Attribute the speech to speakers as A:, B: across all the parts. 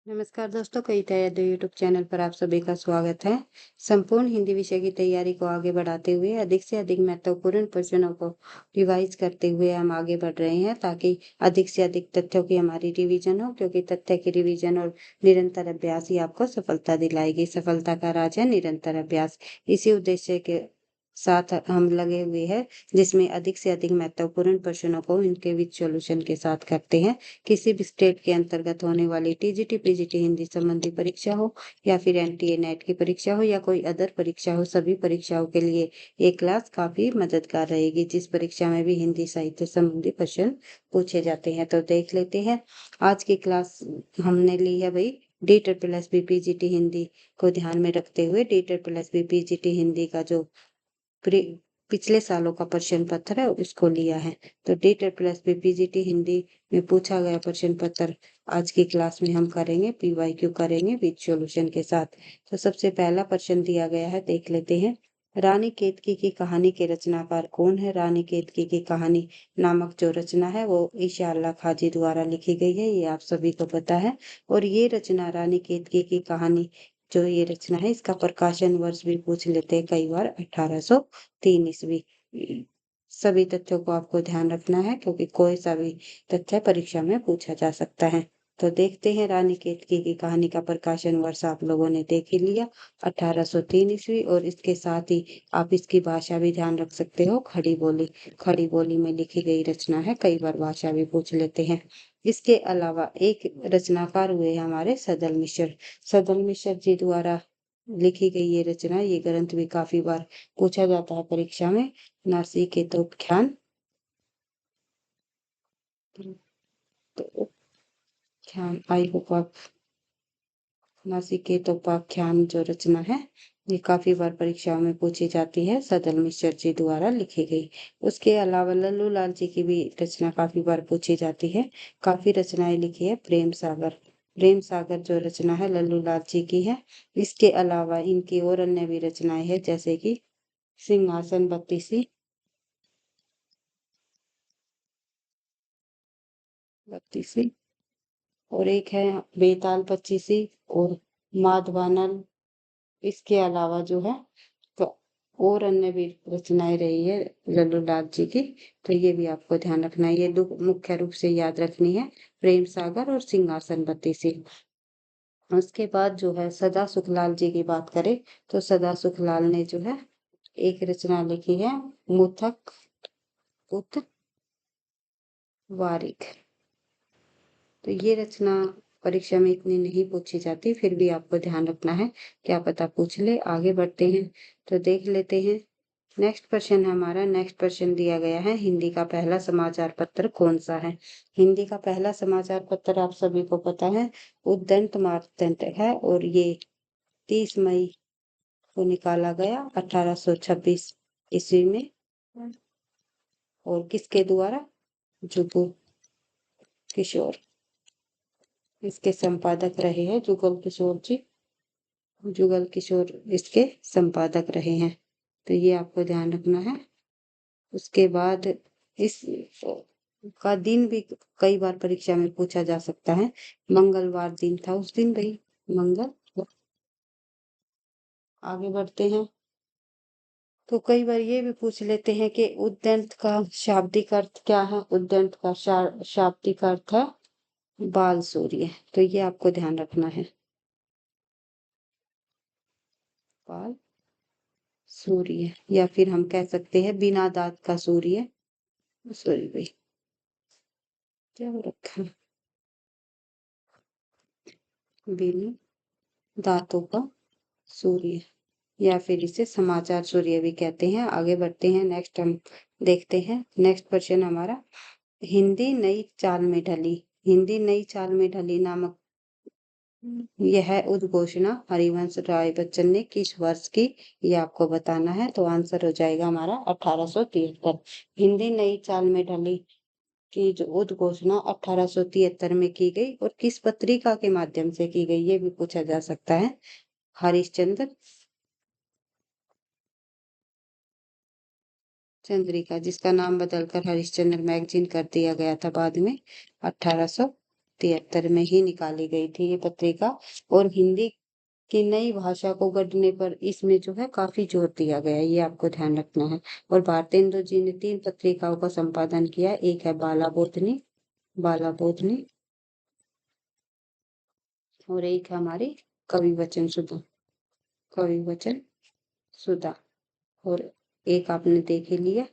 A: नमस्कार दोस्तों, कई तैयारी यूट्यूब चैनल पर आप सभी का स्वागत है। संपूर्ण हिंदी विषय की तैयारी को आगे बढ़ाते हुए अधिक से अधिक महत्वपूर्ण प्रश्नों को रिवाइज करते हुए हम आगे बढ़ रहे हैं, ताकि अधिक से अधिक तथ्यों की हमारी रिवीजन हो, क्योंकि तथ्य की रिवीजन और निरंतर अभ्यास ही आपको सफलता दिलाएगी। सफलता का राज है निरंतर अभ्यास। इसी उद्देश्य के साथ हम लगे हुए हैं, जिसमें अधिक से अधिक महत्वपूर्ण प्रश्नों को इनके विद सॉल्यूशन के साथ करते हैं। किसी भी स्टेट के अंतर्गत होने वाली टीजीटी पीजीटी हिंदी संबंधी परीक्षा हो, या फिर एनटीए नेट की परीक्षा हो, या कोई अदर परीक्षा हो, सभी परीक्षाओं के लिए ये क्लास काफी मददगार रहेगी, जिस परीक्षा में भी हिंदी साहित्य संबंधी प्रश्न पूछे जाते हैं। तो देख लेते हैं। आज की क्लास हमने ली है भाई D+B पीजीटी हिंदी को ध्यान में रखते हुए D+B पीजीटी हिंदी का जो पिछले सालों का प्रश्न पत्र है उसको लिया है। तो D+B पीजीटी हिंदी में पूछा गया प्रश्न पत्र आज की क्लास में हम करेंगे, PYQ करेंगे विद सॉल्यूशन के साथ। तो सबसे पहला प्रश्न दिया गया है, देख लेते हैं। रानी केतकी की कहानी के रचनाकार कौन है? रानी केतकी की कहानी नामक जो रचना है वो ईशा अल्लाह खाजी द्वारा लिखी गई है, ये आप सभी को पता है। और ये रचना रानी केतकी की कहानी जो ये रचना है, इसका प्रकाशन वर्ष भी पूछ लेते हैं कई बार, 1803 ईस्वी। सभी तथ्यों को आपको ध्यान रखना है, क्योंकि कोई सा भी तथ्य परीक्षा में पूछा जा सकता है। तो देखते हैं, रानी केतकी की कहानी का प्रकाशन वर्ष आप लोगों ने देख ही लिया, 1803 ईस्वी। और इसके साथ ही आप इसकी भाषा भी ध्यान रख सकते हो, खड़ी बोली। खड़ी बोली में लिखी गई रचना है, कई बार भाषा भी पूछ लेते हैं। इसके अलावा एक रचनाकार हुए हमारे सदल मिश्र। सदल मिश्र जी द्वारा लिखी गई ये रचना, ये ग्रंथ भी काफी बार पूछा जाता है परीक्षा में। नासिकेतोपाख्यान, तो उपाख्यान, आई होप आप नासिकेतोपाख्यान जो रचना है, ये काफी बार परीक्षाओं में पूछी जाती है, सदल मिश्र जी द्वारा लिखी गई। उसके अलावा लल्लू लाल जी की भी रचना काफी बार पूछी जाती है। काफी रचनाएं लिखी है। प्रेम सागर, प्रेम सागर जो रचना है लल्लू लाल जी की है। इसके अलावा इनकी और अन्य भी रचनाएं हैं, जैसे कि सिंहासन बत्तीसी, बत्तीसी, और एक है बेताल पच्चीसी, और माधवानल। इसके अलावा जो है तो और अन्य भी रचनाएं रही है लल्लू लाल जी की, तो ये भी आपको ध्यान रखना है। ये दो मुख्य रूप से याद रखनी है, प्रेम सागर और सिंहासन बत्तीसी। उसके बाद जो है सदा सुखलाल जी की बात करें, तो सदा सुखलाल ने जो है एक रचना लिखी है, मुथक उत वारिक। तो ये रचना परीक्षा में इतनी नहीं पूछी जाती, फिर भी आपको ध्यान रखना है, क्या पता पूछ ले। आगे बढ़ते हैं, तो देख लेते हैं। नेक्स्ट क्वेश्चन है हमारा। नेक्स्ट क्वेश्चन दिया गया है, हिंदी का पहला समाचार पत्र कौन सा है? हिंदी का पहला समाचार पत्र आप सभी को पता है, उद्दंत मार्तंड है, और ये 30 मई को निकाला गया 1826 ईस्वी में। और किसके द्वारा? जुगल किशोर, इसके संपादक रहे हैं जुगल किशोर जी। जुगल किशोर इसके संपादक रहे हैं, तो ये आपको ध्यान रखना है। उसके बाद इस का दिन भी कई बार परीक्षा में पूछा जा सकता है। मंगलवार दिन था उस दिन भाई, मंगल। आगे बढ़ते हैं, तो कई बार ये भी पूछ लेते हैं कि उद्दंत का शाब्दिक अर्थ क्या है? उद्दंत का शाब्दिक अर्थ है बाल सूर्य, तो ये आपको ध्यान रखना है, बाल सूर्य, या फिर हम कह सकते हैं बिना दांत का सूर्य। सॉरी भाई, क्या हो रखा है? बिना दांतों का सूर्य, या फिर इसे समाचार सूर्य भी कहते हैं। आगे बढ़ते हैं, नेक्स्ट हम देखते हैं। नेक्स्ट क्वेश्चन हमारा, हिंदी नई चाल में ढली। हिंदी नई चाल में ढली नामक यह उद्घोषणा हरिवंश राय बच्चन ने किस वर्ष की? ये आपको बताना है। तो आंसर हो जाएगा हमारा 1873। हिंदी नई चाल में ढली की जो उद्घोषणा 1873 में की गई, और किस पत्रिका के माध्यम से की गई, ये भी पूछा जा सकता है। हरिश्चंद्र चंद्रिका, जिसका नाम बदलकर हरिश्चंद्र मैगजीन कर दिया गया था बाद में, 1800 1873 में ही निकाली गई थी ये पत्रिका। और हिंदी की नई भाषा को गढ़ने पर इसमें जो है काफी जोर दिया गया है, ये आपको ध्यान रखना है। और भारतेंदु जी ने 3 पत्रिकाओं का संपादन किया। एक है बाला बोधनी और एक है हमारी कवि वचन सुधा। और एक आपने देख ही लिया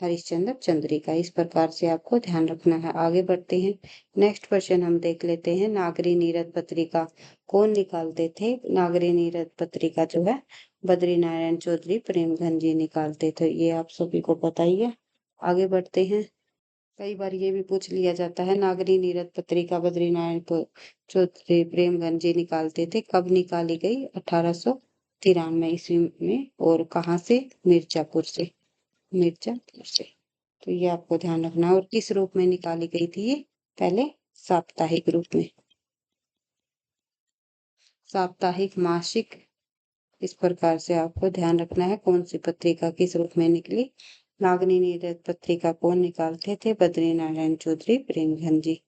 A: हरिश्चंद्र चंद्रिका। इस प्रकार से आपको ध्यान रखना है। आगे बढ़ते हैं। नेक्स्ट क्वेश्चन हम देख लेते हैं। नागरी नीरद पत्रिका कौन निकालते थे? नागरी नीरद पत्रिका जो है बद्री नारायण चौधरी प्रेमघन जी निकालते थे। ये आप सभी को पता ही है। आगे बढ़ते हैं। कई बार ये भी पूछ लिया जाता है, नागरी नीरद पत्रिका बद्री नारायण चौधरी प्रेमघन जी निकालते थे, कब निकाली गई? 1893 ईस्वी में। और कहाँ से? मिर्जापुर से। तो ये आपको ध्यान रखना है। और किस रूप में निकाली गई थी ये? पहले साप्ताहिक रूप में, साप्ताहिक मासिक। इस प्रकार से आपको ध्यान रखना है कौन सी पत्रिका किस रूप में निकली। नागनी नीरद पत्रिका कौन निकालते थे? बद्री नारायण चौधरी प्रेमघन जी।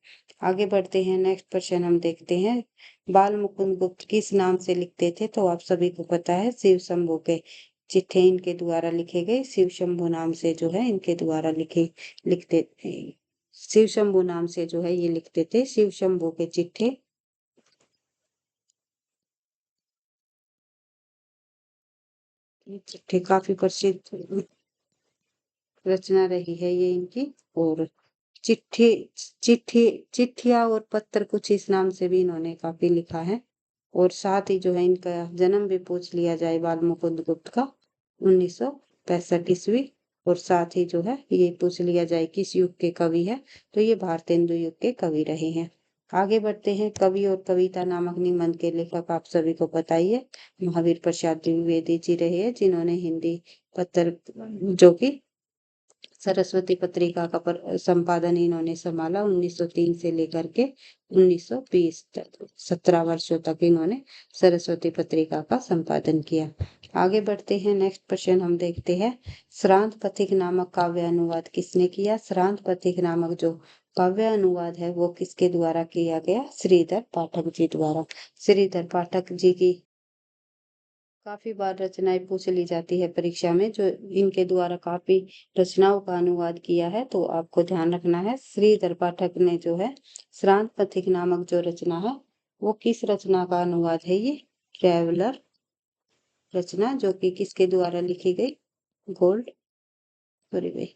A: आगे बढ़ते हैं। नेक्स्ट क्वेश्चन हम देखते हैं। बाल मुकुंद गुप्त किस नाम से लिखते थे? तो आप सभी को पता है, शिव शंभू के चिट्ठे इनके द्वारा लिखे गए। शिव शंभू नाम से जो है इनके द्वारा लिखते थे। शिव शंभू नाम से जो है ये लिखते थे, शिव शंभू के चिट्ठे। ये चिट्ठे काफी प्रसिद्ध रचना रही है ये इनकी। और चिट्ठी चिट्ठी चिट्ठिया और पत्र कुछ इस नाम से भी इन्होंने काफी लिखा है। और साथ ही जो है इनका जन्म भी पूछ लिया जाए बाल मुकुंद गुप्त का 1965 ईस्वी। और साथ ही जो है ये पूछ लिया जाए किस युग के कवि है, तो ये भारतेंदु युग के कवि रहे हैं। आगे बढ़ते हैं। कवि और कविता नामक निबंध के लेखक आप सभी को पता ही है, महावीर प्रसाद द्विवेदी जी रहे हैं, जिन्होंने हिंदी पत्र जो कि सरस्वती पत्रिका का संपादन इन्होंने संभाला 1903 से लेकर के 1920 तक। 17 वर्षों तक इन्होंने सरस्वती पत्रिका का संपादन किया। आगे बढ़ते हैं। नेक्स्ट क्वेश्चन हम देखते हैं। श्रांत पथिक नामक काव्य अनुवाद किसने किया? श्रांत पथिक नामक जो काव्य अनुवाद है वो किसके द्वारा किया गया? श्रीधर पाठक जी द्वारा। श्रीधर पाठक जी की काफी बार रचनाएं पूछ ली जाती है परीक्षा में, जो इनके द्वारा काफी रचनाओं का अनुवाद किया है। तो आपको ध्यान रखना है, श्रीधर पाठक ने जो है श्रांत पथिक नामक जो रचना है वो किस रचना का अनुवाद है? ये ट्रेवलर रचना, जो कि किसके द्वारा लिखी गई? गोल्ड सॉरी भाई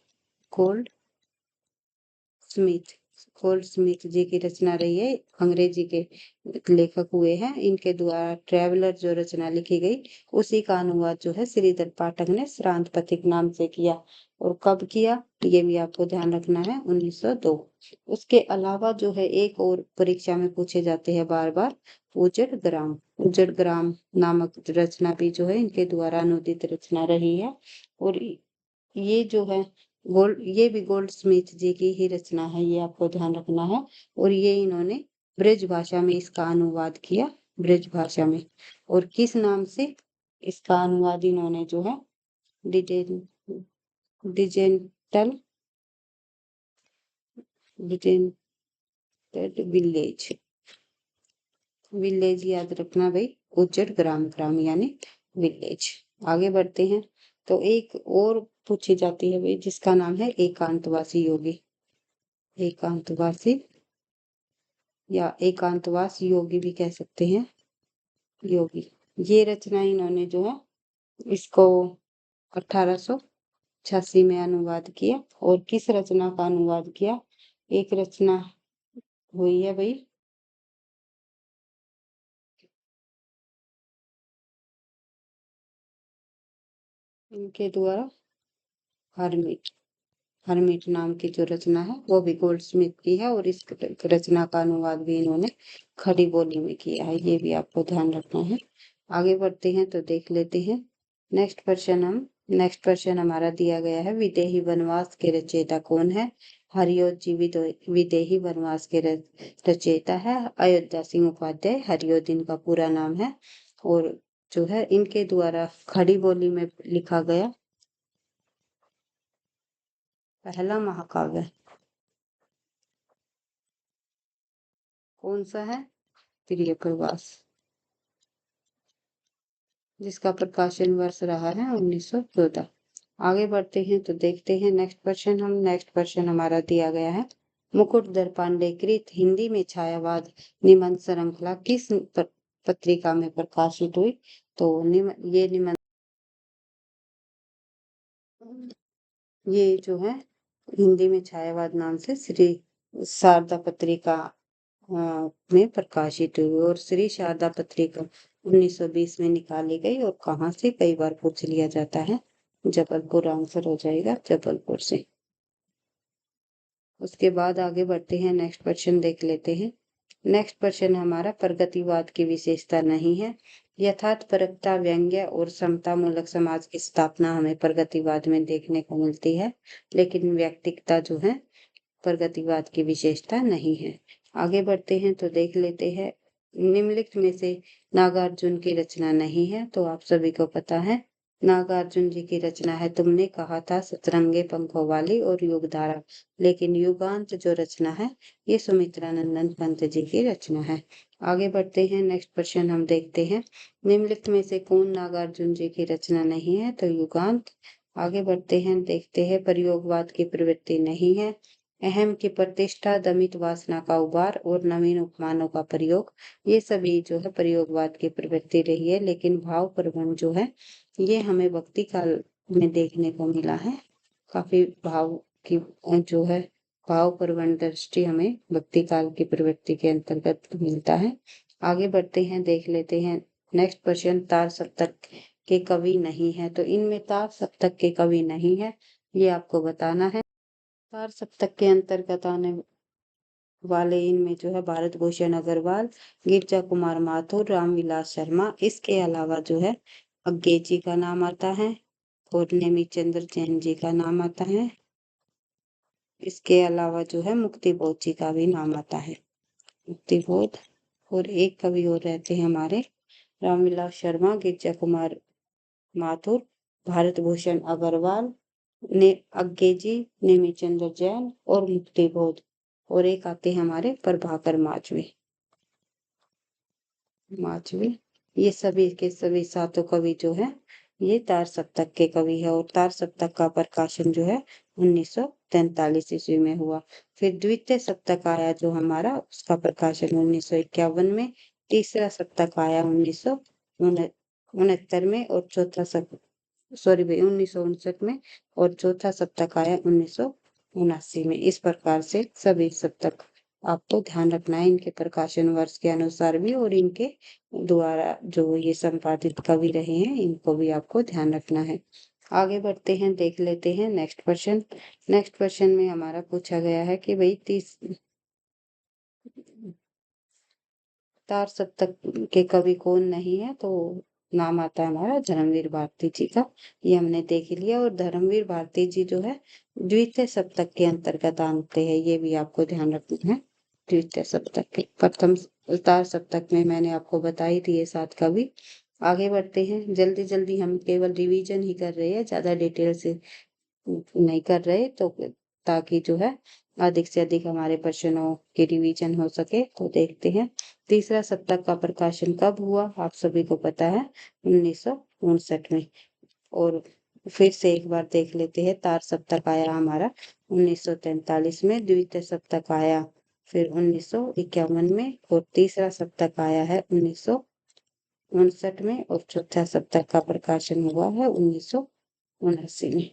A: गोल्ड स्मिथ गोल्ड स्मिथ जी की रचना रही है। अंग्रेजी के लेखक हुए हैं। इनके द्वारा ट्रेवलर जो रचना लिखी गई उसी का अनुवाद जो है श्रीधर पाठक ने श्रांत पथिक नाम से किया। और कब किया ये भी आपको ध्यान रखना है, 1902। उसके अलावा जो है एक और परीक्षा में पूछे जाते हैं बार बार, उजड़ ग्राम नामक रचना भी जो है इनके द्वारा अनुदित रचना रही है। और ये जो है ये भी गोल्ड स्मिथ जी की ही रचना है, ये आपको ध्यान रखना है। और ये इन्होंने ब्रज भाषा में इसका अनुवाद किया, ब्रज भाषा में। और किस नाम से इसका अनुवाद इन्होंने जो है डिजेन डिजेंटल डिजेंटेड विलेज याद रखना भाई, उजड़ ग्राम यानी विलेज। आगे बढ़ते हैं। तो एक और पूछी जाती है भाई, जिसका नाम है एकांतवासी योगी। एकांतवासी या एकांतवास योगी भी कह सकते हैं, योगी। ये रचना इन्होंने जो है इसको 1886 में अनुवाद किया। और किस रचना का अनुवाद किया? एक रचना हुई है भाई इनके द्वारा, हरमिट हरमिट नाम की जो रचना है वो भी गोल्डस्मिथ की है। और इस रचना का अनुवाद भी इन्होंने खड़ी बोली में किया है, ये भी आपको ध्यान रखना है। आगे बढ़ते हैं तो देख लेते हैं। नेक्स्ट क्वेश्चन हमारा दिया गया है, विदेही वनवास के रचयिता कौन है? हरियोध जी विदेही वनवास के रचयिता है। अयोध्या सिंह उपाध्याय हरियोध इनका पूरा नाम है। और जो है इनके द्वारा खड़ी बोली में लिखा गया पहला महाकाव्य कौन सा है? प्रिय प्रवास, जिसका प्रकाशन वर्ष रहा है 1914। आगे बढ़ते हैं तो देखते हैं नेक्स्ट क्वेश्चन हमारा दिया गया है, मुकुटधर पांडे कृत हिंदी में छायावाद निबंध श्रृंखला किस पत्रिका में प्रकाशित हुई? तो ये जो है हिंदी में छायावाद नाम से श्री शारदा पत्रिका में प्रकाशित हुई, और श्री शारदा पत्रिका 1920 में निकाली गई। और कहाँ से, कई बार पूछ लिया जाता है, जबलपुर आंसर हो जाएगा, जबलपुर से। उसके बाद आगे बढ़ते हैं, नेक्स्ट क्वेश्चन देख लेते हैं। नेक्स्ट क्वेश्चन हमारा, प्रगतिवाद की विशेषता नहीं है। यथार्थपरकता, व्यंग्य और समता मूलक समाज की स्थापना हमें प्रगतिवाद में देखने को मिलती है, लेकिन व्यक्तिगता जो है प्रगतिवाद की विशेषता नहीं है। आगे बढ़ते हैं तो देख लेते हैं, निम्नलिखित में से नागार्जुन की रचना नहीं है। तो आप सभी को पता है नागार्जुन जी की रचना है तुमने कहा था सतरंगे पंखों वाली और युगधारा, लेकिन युगांत जो रचना है ये सुमित्रानंदन पंत जी की रचना है। आगे बढ़ते हैं, नेक्स्ट क्वेश्चन हम देखते हैं, निम्नलिखित में से कौन नागार्जुन जी की रचना नहीं है? तो युगांत। आगे बढ़ते हैं, देखते हैं, प्रयोगवाद की प्रवृत्ति नहीं है। अहम की प्रतिष्ठा, दमित वासना का उबार और नवीन उपमानों का प्रयोग, ये सभी जो है प्रयोगवाद की प्रवृत्ति रही है, लेकिन भाव प्रबंध जो है ये हमें भक्ति काल में देखने को मिला है। काफी भाव की जो है भाव प्रवण दृष्टि हमें भक्ति काल की प्रवृत्ति के अंतर्गत मिलता है। आगे बढ़ते हैं, देख लेते हैं, नेक्स्ट क्वेश्चन, तार सप्तक के कवि नहीं है। तो इनमें तार सप्तक के कवि नहीं है, ये आपको बताना है। तार सप्तक के अंतर्गत आने वाले इनमें जो है भारत भूषण अग्रवाल, गिरजा कुमार माथुर, रामविलास शर्मा, इसके अलावा जो है अज्ञे जी का नाम आता है और नेमिचंद्र जैन जी का नाम आता है। इसके अलावा जो है मुक्तिबोध जी का भी नाम आता है, मुक्तिबोध। और एक कवि और रहते हैं हमारे, रामविलास शर्मा, गिरजा कुमार माथुर, भारत भूषण अग्रवाल, ने अज्ञे जी, नेमिचंद्र जैन और मुक्तिबोध। और एक आते हैं हमारे प्रभाकर माचवे। ये सभी के सभी सातों कवि जो है ये तार सप्तक के कवि है, और तार सप्तक का प्रकाशन जो है 1943 ईस्वी में हुआ। फिर द्वितीय सप्तक आया जो हमारा, उसका प्रकाशन 1951 में, तीसरा सप्तक आया 1969 में, और चौथा सॉरी भाई 1959 में, और चौथा सप्तक आया 1979 में। इस प्रकार से सभी सप्तक आपको ध्यान रखना है, इनके प्रकाशन वर्ष के अनुसार भी, और इनके द्वारा जो ये संपादित कवि रहे हैं इनको भी आपको ध्यान रखना है। आगे बढ़ते हैं, देख लेते हैं नेक्स्ट क्वेश्चन। नेक्स्ट क्वेश्चन में हमारा पूछा गया है कि भाई तार सप्तक के कवि कौन नहीं है? तो नाम आता है हमारा धर्मवीर भारती जी का, ये हमने देख लिया। और धर्मवीर भारती जी जो है द्वितीय सप्तक के अंतर्गत आते हैं, ये भी आपको ध्यान रखना है। द्वितीय सप्तक के प्रथम तार सप्तक में मैंने आपको बताई थी ये 7 कवि। आगे बढ़ते हैं, जल्दी जल्दी हम केवल रिवीजन ही कर रहे हैं, ज्यादा डिटेल से नहीं कर रहे, तो ताकि जो है अधिक से अधिक हमारे प्रश्नों की रिवीजन हो सके। तो देखते हैं, तीसरा सप्तक का प्रकाशन कब हुआ? आप सभी को पता है 1959 में। और फिर से एक बार देख लेते हैं, तार सप्तक आया हमारा 1943 में, द्वितीय सप्तक आया फिर 1951 में, और तीसरा सप्तक आया है 1959 में, और चौथा सप्तक का प्रकाशन हुआ है 1979 में।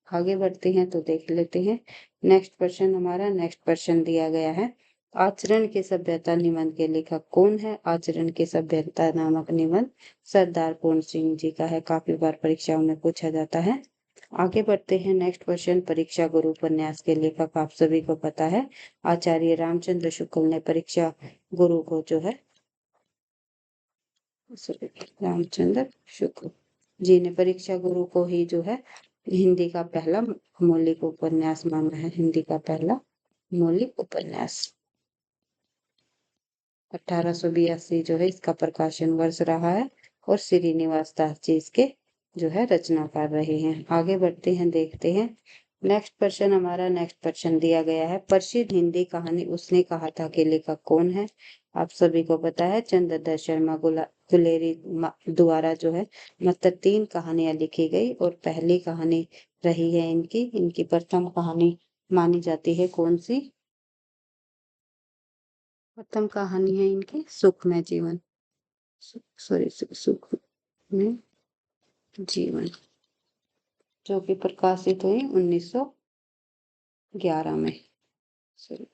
A: आगे बढ़ते हैं तो देख लेते हैं, नेक्स्ट क्वेश्चन हमारा, नेक्स्ट क्वेश्चन दिया गया है, आचरण के सभ्यता निबंध के लेखक कौन है? आचरण के सभ्यता नामक निबंध सरदार पूर्ण सिंह जी का है, काफी बार परीक्षाओं में पूछा जाता है। आगे बढ़ते हैं, नेक्स्ट क्वेश्चन, परीक्षा गुरु उपन्यास के लेखक आप सभी को पता है आचार्य रामचंद्र शुक्ल ने परीक्षा गुरु को जो है रामचंद्र शुक्ल जी ने परीक्षा गुरु को ही जो है हिंदी का पहला मौलिक उपन्यास माना है, हिंदी का पहला मौलिक उपन्यास। 1882 जो है इसका प्रकाशन वर्ष रहा है, और श्रीनिवास दास जी इसके जो है रचनाकार रहे हैं। आगे बढ़ते हैं, देखते हैं, नेक्स्ट प्रश्न दिया गया है, प्रसिद्ध हिंदी कहानी उसने कहा था के लेखक कौन है? आप सभी को पता है चंद्रदत्त शर्मा गुलेरी द्वारा जो है मतलब 3 कहानियां लिखी गई और पहली कहानी रही है इनकी प्रथम कहानी मानी जाती है कौन सी? प्रथम कहानी है इनकी सुखमय जीवन, सुखमय जीवन, जो कि प्रकाशित हुई 1911 में, सॉरी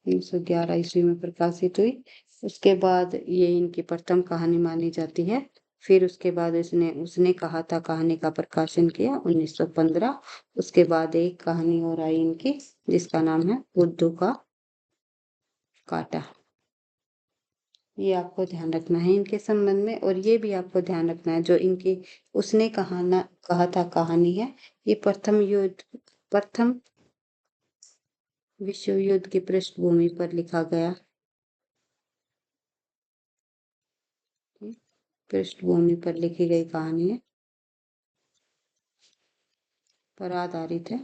A: 1911 ईस्वी में प्रकाशित हुई। उसके बाद ये इनकी प्रथम कहानी मानी जाती है। फिर उसके बाद उसने कहा था कहानी का प्रकाशन किया 1915। उसके बाद एक कहानी और आई इनकी जिसका नाम है बुद्धू का काटा। ये आपको ध्यान रखना है इनके संबंध में, और ये भी आपको ध्यान रखना है जो इनकी उसने कहा था कहानी है, ये प्रथम विश्व युद्ध की पृष्ठभूमि पर लिखा गया, पृष्ठभूमि पर लिखी गई कहानी है, पर आधारित है।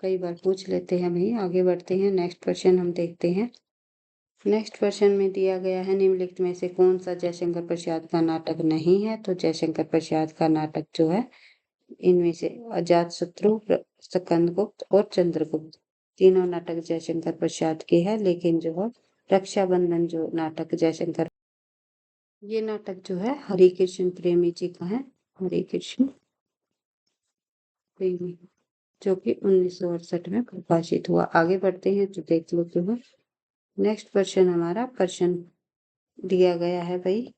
A: कई बार पूछ लेते हैं भाई। आगे बढ़ते हैं, नेक्स्ट क्वेश्चन हम देखते हैं। नेक्स्ट क्वेश्चन में दिया गया है निम्नलिखित में से कौन सा जयशंकर प्रसाद का नाटक नहीं है? तो जयशंकर प्रसाद का नाटक जो है इनमें से अजातशत्रु, स्कंदगुप्त और चंद्रगुप्त, तीनों नाटक जयशंकर प्रसाद के हैं। लेकिन जो है रक्षाबंधन जो नाटक जयशंकर, ये नाटक जो है हरिकृष्ण प्रेमी जी का है, हरिकृष्ण प्रेमी, जो कि 1968 में प्रकाशित हुआ। आगे बढ़ते हैं तो देख लेते हैं। नेक्स्ट क्वेश्चन हमारा प्रश्न दिया गया है भाई,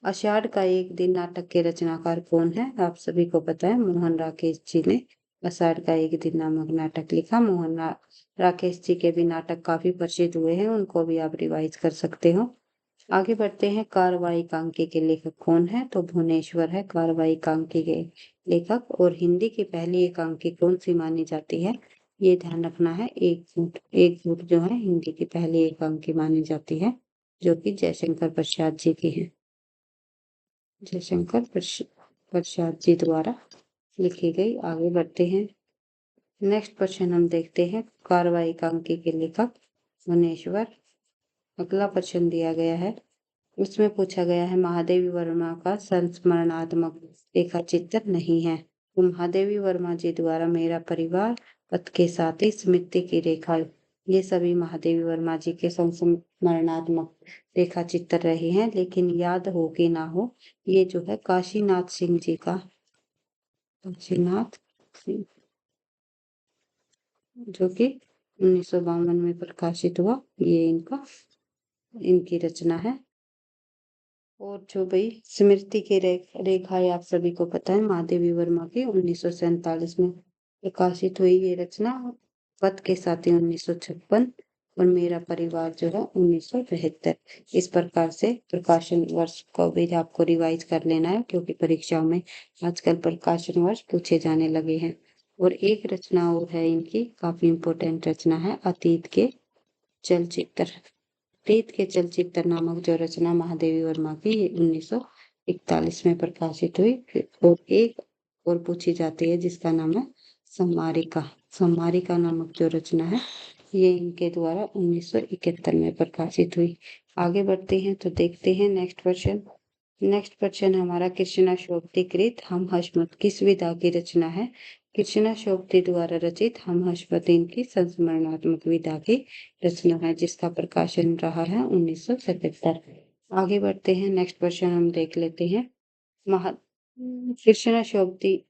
A: आषाढ़ का एक दिन नाटक के रचनाकार कौन है? आप सभी को पता है मोहन राकेश जी ने आषाढ़ का एक दिन नामक नाटक लिखा। राकेश जी के भी नाटक काफी प्रसिद्ध हुए हैं, उनको भी आप रिवाइज कर सकते हो। आगे बढ़ते हैं, कार्रवाई कांके के लेखक कौन है? तो भुवनेश्वर है कार्रवाई कांके के लेखक। और हिंदी की पहली एकांकी कौन सी मानी जाती है? ये ध्यान रखना है, एक फुट जो है हिंदी की पहली एकांकी मानी जाती है, जो कि जयशंकर प्रसाद जी की है, जयशंकर प्रसाद जी द्वारा लिखी गई। आगे बढ़ते हैं, नेक्स्ट क्वेश्चन हम देखते हैं, कार्रवाई कांके के लेखक भुवनेश्वर। अगला प्रश्न दिया गया है, उसमें पूछा गया है महादेवी वर्मा का संस्मरणात्मक रेखा चित्र नहीं है। तो महादेवी वर्मा जी द्वारा मेरा परिवार, पथ के साथी, स्मृति की रेखा, ये सभी महादेवी वर्मा जी के संस्मरणात्मक रेखा चित्र रहे हैं। लेकिन याद हो कि ना हो, ये जो है काशीनाथ सिंह जी का, काशीनाथ सिंह, जो कि 1952 में प्रकाशित हुआ, ये इनकी रचना है। और जो भाई स्मृति की रेखा है, आप सभी को पता है महादेवी वर्मा की 1947 में प्रकाशित हुई ये रचना। पथ के साथी 1956 और मेरा परिवार जो है 1972। इस प्रकार से प्रकाशन वर्ष को भी आपको रिवाइज कर लेना है, क्योंकि परीक्षाओं में आजकल प्रकाशन वर्ष पूछे जाने लगे हैं। और एक रचना और है इनकी, काफी इंपॉर्टेंट रचना है, अतीत के चलचित्र। प्रीत के चलचित्र नामक जो रचना महादेवी वर्मा की 1941 में प्रकाशित हुई। और एक और पूछी जाती है जिसका नाम है सम्मारिका। सम्मारिका नामक जो रचना है ये इनके द्वारा 1971 में प्रकाशित हुई। आगे बढ़ते हैं तो देखते हैं नेक्स्ट क्वेश्चन। नेक्स्ट क्वेश्चन हमारा, कृष्णा शोभती कृत हम हशमत किस विधा की रचना है? कृष्णा शोभती द्वारा रचित हम हशमत इनकी संस्मरणात्मक विधा की रचना है, जिसका प्रकाशन रहा है 1977। आगे बढ़ते हैं, नेक्स्ट क्वेश्चन हम देख लेते हैं। महा कृष्णा शोभती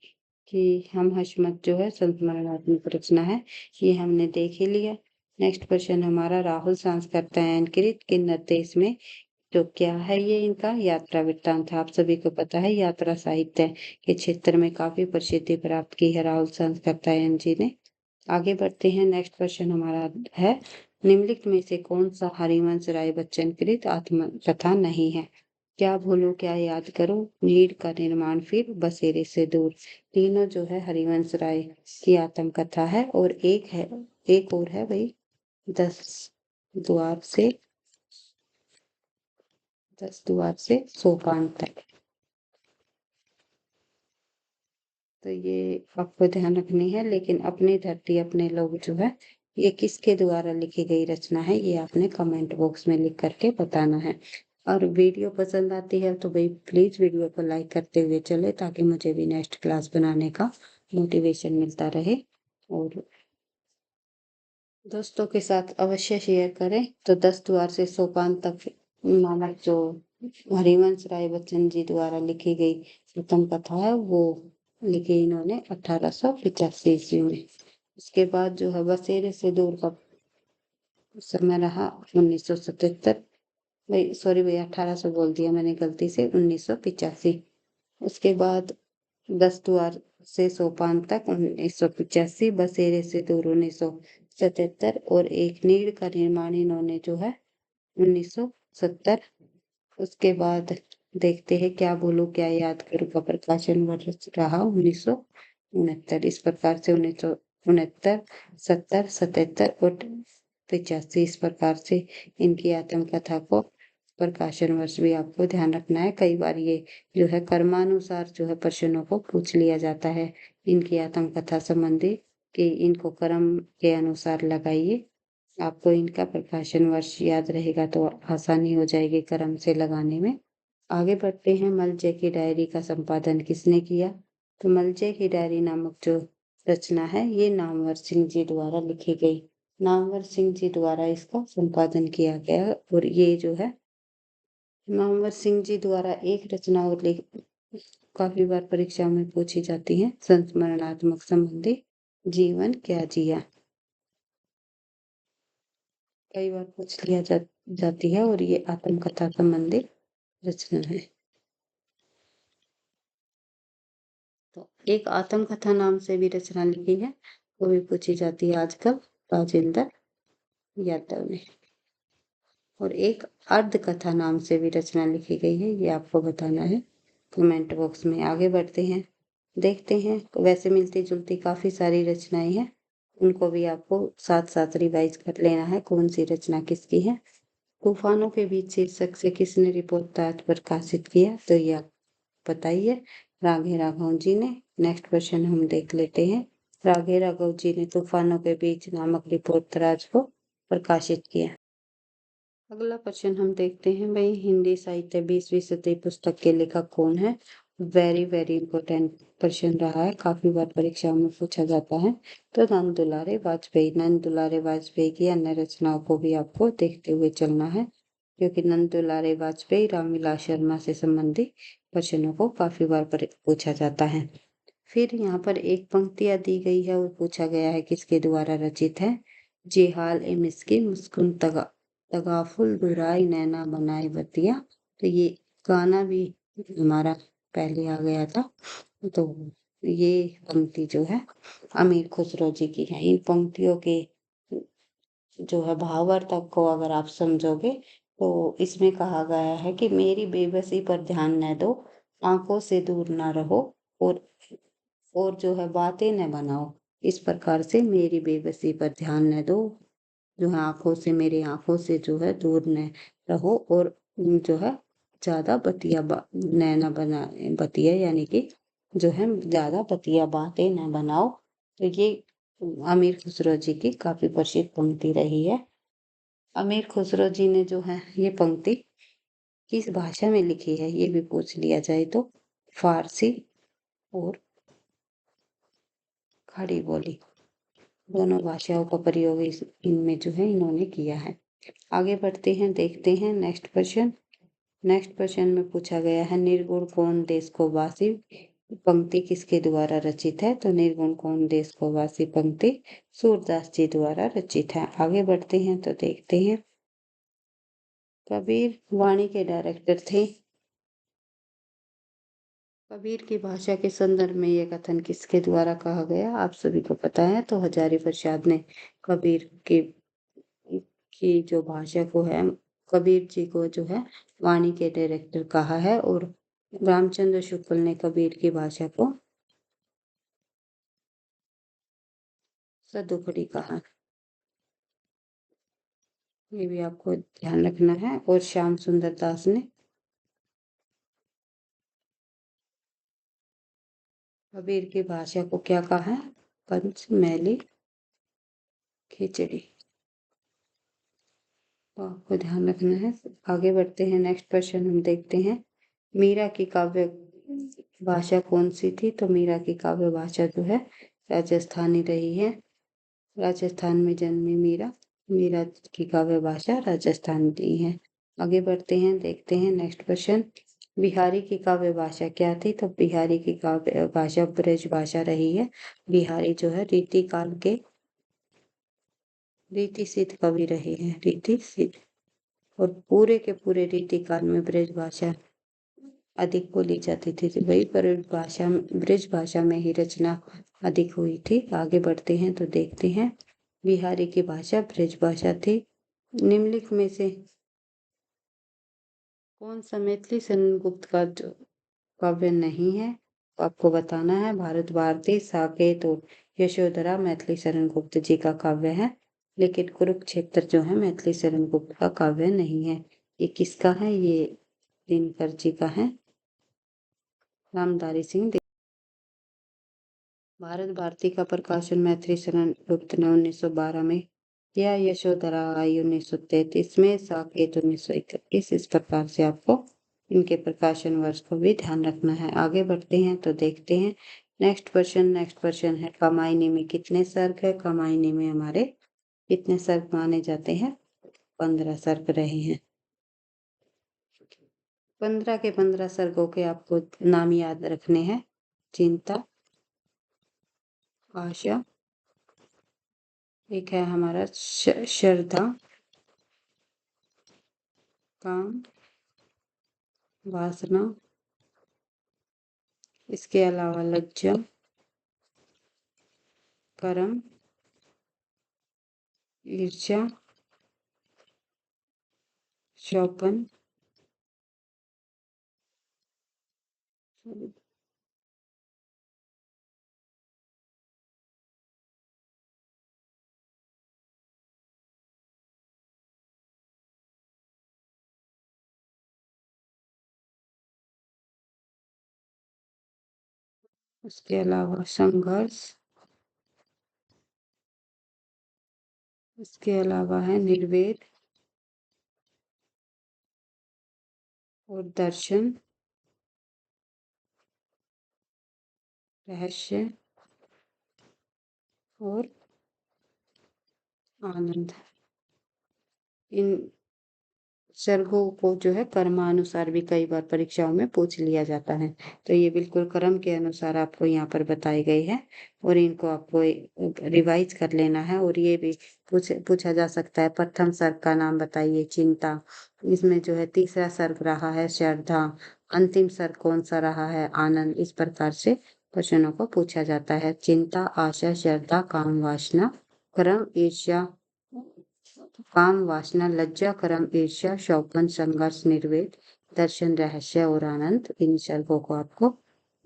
A: की हम हशमत जो है संस्मरणात्मक रचना है, ये हमने देख ही लिया। नेक्स्ट क्वेश्चन हमारा, राहुल सांस्कृत्यायन कृत किन निर्देश में, तो क्या है ये इनका यात्रा वृत्तांत है। आप सभी को पता है यात्रा साहित्य के क्षेत्र में काफी प्रसिद्धि प्राप्त की है राहुल सांस्कृत्यायन जी ने। आगे बढ़ते हैं, नेक्स्ट क्वेश्चन हमारा है, निम्नलिखित में से कौन सा हरिवंश राय बच्चन कृत आत्मकथा नहीं है? क्या भूलो क्या याद करो, नीड का निर्माण, फिर बसेरे से दूर, तीनों जो है हरिवंश राय की आत्मकथा है। और एक और है भाई, 10 द्वार से 10 द्वार से सोपान तक। तो ये आपको ध्यान रखनी है। लेकिन अपनी धरती अपने लोग जो है, ये किसके द्वारा लिखी गई रचना है, ये आपने कमेंट बॉक्स में लिख करके बताना है। और वीडियो पसंद आती है तो भाई प्लीज वीडियो को लाइक करते हुए चले, ताकि मुझे भी नेक्स्ट क्लास बनाने का मोटिवेशन मिलता रहे। और दोस्तों के साथ अवश्य शेयर करें। तो 10 द्वार से सोपान तक नामक जो हरिवंश राय बच्चन जी द्वारा लिखी गई प्रथम कथा है, वो लिखी इन्होंने 1885 ईस्वी में। उसके बाद जो है बसेरे से दूर का समय रहा 1977। भाई सॉरी भाई, 1800 बोल दिया मैंने गलती से, 1985। उसके बाद 10 द्वार से सोपान तक 1985, बसेरे से दूर 1977 और एक नीड़ का निर्माण इन्होंने जो है 1970। उसके बाद देखते हैं क्या बोलूं क्या याद करूं का प्रकाशन वर्ष रहा 1969। इस प्रकार से 1969, 70, 77 और 85 इस प्रकार से इनकी आत्मकथा को प्रकाशन वर्ष भी आपको ध्यान रखना है। कई बार ये जो है कर्मानुसार जो है प्रश्नों को पूछ लिया जाता है इनकी आत्मकथा संबंधी, कि इनको कर्म के अनुसार लगाइए। आपको इनका प्रकाशन वर्ष याद रहेगा तो आसानी हो जाएगी कर्म से लगाने में। आगे बढ़ते हैं। मलजय की डायरी का संपादन किसने किया? तो मलजय की डायरी नामक जो रचना है, ये नामवर सिंह जी द्वारा लिखी गई। नामवर सिंह जी द्वारा इसका संपादन किया गया। और ये जो है नामवर सिंह जी द्वारा एक रचना और काफी बार परीक्षा में पूछी जाती है, संस्मरणात्मक संबंधी जीवन क्या जिया, कई बार पूछ लिया जाती है। और ये आत्मकथा संबंधी रचना है। तो एक आत्मकथा नाम से भी रचना लिखी है, वो भी पूछी जाती है आजकल, राजेंद्र यादव ने। और एक अर्ध कथा नाम से भी रचना लिखी गई है, ये आपको बताना है कमेंट बॉक्स में। आगे बढ़ते हैं, देखते हैं। वैसे मिलती जुलती काफी सारी रचनाएं हैं, उनको भी आपको साथ साथ रिवाइज कर लेना है कौन सी रचना किसकी है। तूफानों के बीच शीर्षक से किसने रिपोर्ट तहत प्रकाशित किया? तो ये आप बताइए। राघे राघव जी ने। नेक्स्ट क्वेश्चन हम देख लेते हैं। राघे राघव जी ने तूफानों के बीच नामक रिपोर्ट तराज को प्रकाशित किया। अगला क्वेश्चन हम देखते हैं भाई, हिंदी साहित्य 20वीं सदी पुस्तक के लेखक कौन है? वेरी वेरी इंपॉर्टेंट क्वेश्चन रहा है, काफी बार परीक्षा में पूछा जाता है। तो नंद दुलारे वाजपेयी। नंद दुलारे वाजपेयी की अन्य रचनाओं को भी आपको देखते हुए चलना है, क्योंकि नंद दुलारे वाजपेयी रामविलास शर्मा से संबंधित प्रश्नों को काफी बार पूछा जाता है। फिर यहाँ पर एक पंक्तियां दी गई है और पूछा गया है किसके द्वारा रचित है? जेहाल ए मिस्की मुस्कुन तगाफुल दुराई नैना बनाए बतिया। तो ये गाना भी हमारा पहले आ गया था। तो ये पंक्ति जो है अमीर खुसरो जी की है। इन पंक्तियों के जो है भावार्थ को अगर आप समझोगे, तो इसमें कहा गया है कि मेरी बेबसी पर ध्यान न दो, आंखों से दूर न रहो, और और जो है बातें न बनाओ। इस प्रकार से मेरी बेबसी पर ध्यान न दो, जो है आंखों से, मेरी आंखों से जो है दूर न रहो, और जो है ज्यादा न बना बतिया, यानी कि जो है ज्यादा बतिया बातें न बनाओ। तो ये अमीर खुसरो जी की काफी प्रसिद्ध पंक्ति रही है। अमीर खुसरो जी ने जो है ये पंक्ति किस भाषा में लिखी है, ये भी पूछ लिया जाए तो फारसी और खड़ी बोली, दोनों भाषाओं का प्रयोग इनमें जो है इन्होंने किया है। आगे बढ़ते हैं, देखते हैं नेक्स्ट क्वेश्चन। नेक्स्ट क्वेश्चन में पूछा गया है, निर्गुण कौन देश को वासी पंक्ति किसके द्वारा रचित है? तो निर्गुण कौन देश को वासी पंक्ति सूरदास जी द्वारा रचित है। आगे बढ़ते हैं तो देखते हैं, कबीर वाणी के डायरेक्टर थे। कबीर की भाषा के संदर्भ में यह कथन किसके द्वारा कहा गया? आप सभी को पता है, तो हजारी प्रसाद ने कबीर की जो भाषा को है, कबीर जी को जो है वाणी के डायरेक्टर कहा है। और रामचंद्र शुक्ल ने कबीर की भाषा को सदुपरी कहा। ये भी आपको ध्यान रखना है। और श्याम सुंदर दास ने कबीर की भाषा को क्या कहा है? पंच मैली खिचड़ी। तो आपको ध्यान रखना है। आगे बढ़ते हैं, नेक्स्ट क्वेश्चन हम देखते हैं। मीरा की काव्य भाषा कौन सी थी? तो मीरा की काव्य भाषा जो है राजस्थानी रही है। राजस्थान में जन्मी मीरा, मीरा की काव्य भाषा राजस्थानी रही है। आगे बढ़ते हैं, देखते हैं नेक्स्ट क्वेश्चन। बिहारी की काव्य भाषा क्या थी? तो बिहारी की काव्य भाषा ब्रज भाषा रही है। बिहारी जो है रीति काल के रीति सिद्ध कवि रहे हैं, रीति सिद्ध, और पूरे के पूरे रीति काल में ब्रज भाषा अधिक बोली जाती थी। तो वही ब्रज भाषा में ही रचना अधिक हुई थी। आगे बढ़ते हैं तो देखते हैं, बिहारी की भाषा ब्रज भाषा थी। निम्नलिखित में से कौन सा मैथिली शरण गुप्त का जो काव्य नहीं है? तो आपको बताना है। भारत भारती, साकेत और यशोधरा मैथिली शरण गुप्त जी का काव्य है, लेकिन कुरुक्षेत्र जो है मैथिली शरण गुप्त का काव्य नहीं है। ये किसका है? ये दिनकर जी का है, रामधारी सिंह। भारत भारती का प्रकाशन मैथिली शरण गुप्त ने 1912 में किया। यशोधरा आई 1933 में, साकेत 1931। इस प्रकार से आपको इनके प्रकाशन वर्ष को भी ध्यान रखना है। आगे बढ़ते हैं तो देखते हैं नेक्स्ट क्वेश्चन है, कामायनी में कितने सर्ग है? कामायनी में हमारे कितने सर्ग माने जाते हैं? 15 सर्ग रहे हैं। 15 के 15 सर्गों के आपको नाम याद रखने हैं। चिंता, आशा, एक है हमारा श्रद्धा, काम, वासना, इसके अलावा लज्जा, कर्म, ईर्ष्या, शोपन, उसके अलावा संघर्ष, इसके अलावा है निर्वेद और दर्शन, रहस्य और आनंद। इन सर्गों को जो है कर्मानुसार भी कई बार परीक्षाओं में पूछ लिया जाता है। तो ये बिल्कुल क्रम के अनुसार आपको यहाँ पर बताई गई है, और इनको आपको रिवाइज कर लेना है। और ये भी पूछा जा सकता है, प्रथम सर्ग का नाम बताइए, चिंता। इसमें जो है तीसरा सर्ग रहा है श्रद्धा, अंतिम सर्ग कौन सा रहा है? आनंद। इस प्रकार से प्रश्नों को पूछा जाता है। चिंता, आशा, श्रद्धा, काम, वासना, कर्म, ईर्ष्या, काम, वासना, लज्जा, कर्म, ईर्ष्या, शोभन, संघर्ष, निर्वेद, दर्शन, रहस्य और आनंद। इन सर्गों को आपको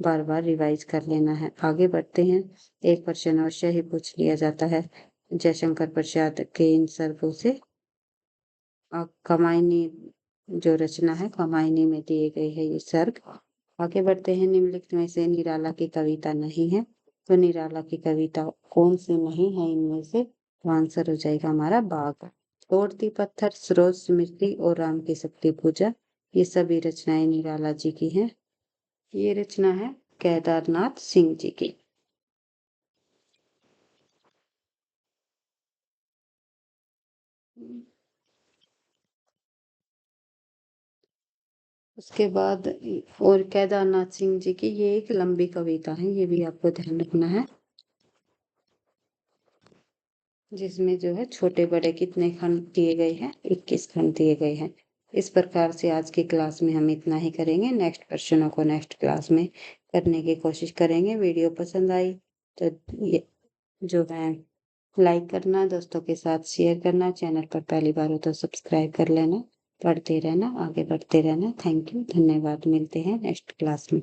A: बार बार रिवाइज कर लेना है। आगे बढ़ते हैं, एक प्रश्न अवश्य ही पूछ लिया जाता है जयशंकर प्रसाद के इन सर्गों से। कमायनी जो रचना है, कमायनी में दिए गए है ये सर्ग। आगे बढ़ते हैं, निम्नलिखित में से निराला की कविता नहीं है। तो निराला की कविता कौन सी नहीं है इनमें से? तो आंसर हो जाएगा हमारा बाघ। तोड़ती पत्थर, सरोज स्मृति और राम की शक्ति पूजा, ये सभी रचनाएं निराला जी की हैं। ये रचना है केदारनाथ सिंह जी की। उसके बाद और केदारनाथ सिंह जी की ये एक लंबी कविता है, ये भी आपको ध्यान रखना है, जिसमें जो है छोटे बड़े कितने खंड दिए गए हैं? 21 खंड दिए गए हैं। इस प्रकार से आज की क्लास में हम इतना ही करेंगे। नेक्स्ट क्वेश्चनों को नेक्स्ट क्लास में करने की कोशिश करेंगे। वीडियो पसंद आई तो ये जो है लाइक करना, दोस्तों के साथ शेयर करना, चैनल पर पहली बार हो तो सब्सक्राइब कर लेना, पढ़ते रहना, आगे बढ़ते रहना। थैंक यू, धन्यवाद। मिलते हैं नेक्स्ट क्लास में।